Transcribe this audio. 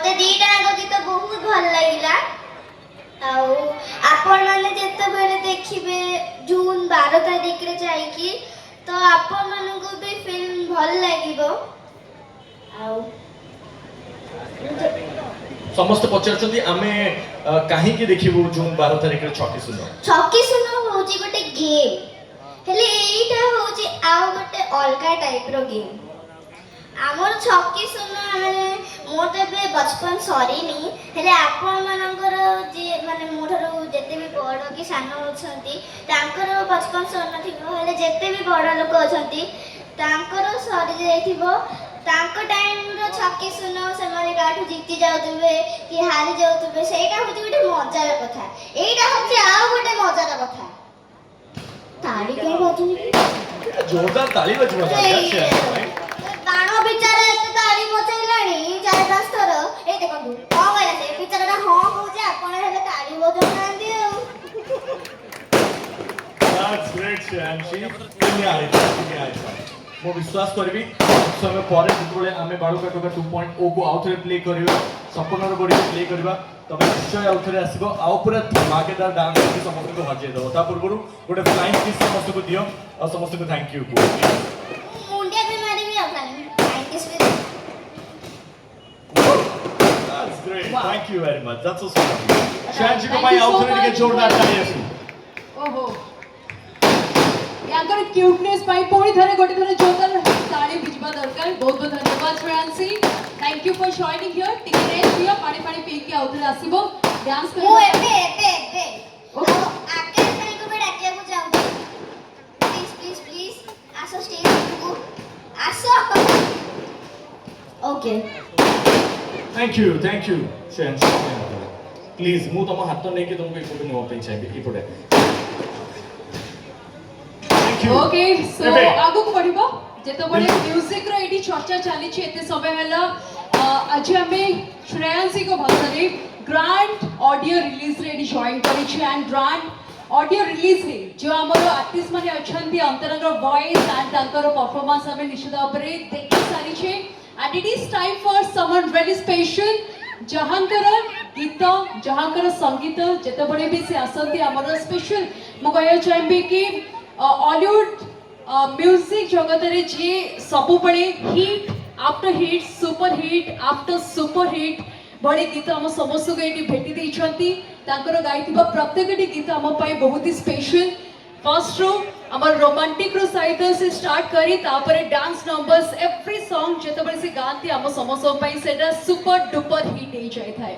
मते दीटा गीत बहुत भल लगिला आपण माने जेते बेले देखिबे जून 12 तारिख रे जाईकी तो आपण मानन को भी फिल्म भल लागिबो समस्त पचारछंती आमे काहे के देखिबो जून 12 तारिख रे छक्की सुनो होची गोटे गेम हेले एटा होची आउ गोटे अलगा टाइप रो गेम आमर छक्की सुनो माने मोटे बे बचपन सरीनी हेले आपण मानकर जे माने मोठरो जेते भी बड़ कि सानो अछंती तांकर बचपन सर नथिबो हेले जेते भी बड़ लोक अछंती तांकर सरी जाइथिबो तांको टाइम रो छक्की सुनो से माने काठू जीती जाउतबे कि हारि जाउतबे सेटा होती गोटे मजार कथा एटा होती आउ गोटे मजार कथा ताली के बजनी जोरदार ताली बजवा ताणो बिचारा एते ताली बजैलाणी चार पांच थर ए देखंतु हां गया से बिचाराटा हां कहूजे आपण हेले ताली बजौनांदी That's great, Shanshi. मो विश्वास करबी समय परे जितबले आमे बाळुका टोका 2.0 को आउथरे प्ले करियो सपनर बडी प्ले करबा तबे निश्चय आउथरे आसीबो आउ पूरा धमाकेदार डांस की समस्त को हजे दो ता पूर्वरु गोटे फ्लाइंग किस समस्त को दियो और समस्त को थैंक यू मुंडिया भी मारी भी फ्लाइंग किस भी That's great. Wow. Thank you very much. That's so sweet. Shanshi को भाई आउथरे के जोरदार ताली आसी ओहो याकर क्यूटनेस पाई पूरी थरे गोटे थरे जोकर ताड़ी बिजबा दरकार बहुत बहुत धन्यवाद फ्रेंड्सी thank you for joining here टिके रेस्ट दियो पानी पानी पी के आउथरे आसीबो डांस करबो एबे ओके आके भाई को डाकिया को जाऊ प्लीज आसो स्टेज को आसो okay thank you Shanshi please मु तम हाथ नै के तुमको इपटे नो पे चाहिए इपटे ओके सो आगु को बढ़िबो जेतो बडे म्यूजिक रो एडी चर्चा चली छि एते समय हला आज हमें श्रेयांशी को भाषारे ग्रैंड ऑडियो रिलीज रे एडी जॉइन करी छि एंड ग्रैंड ऑडियो रिलीज रे जो हमरो आर्टिस्ट माने अछंती अंतरंग वॉइस एंड तांकर परफॉर्मेंस हमें निश्चित अपरे देखि सारी छि and it is time for someone very special जहांकर गीत जहांकर संगीत जेतो बडे भी से आसंती हमरो स्पेशल मु कहय चाहबी कि हॉलीवुड म्यूजिक जगत रे जे सबु बड़े hit after hit super hit बड़े गीत हम समस्त को एटी भेटी दै छंती तांकर गाइथिबा प्रत्येकटी गीत हम पई बहुत ही स्पेशल फर्स्ट रो हमर रोमांटिक रो सहित से स्टार्ट करी तापरे डांस नंबर्स एवरी सॉन्ग जेतबे से गांती हम समस्त पई सेटा सुपर डुपर हिट हे जाय थाए।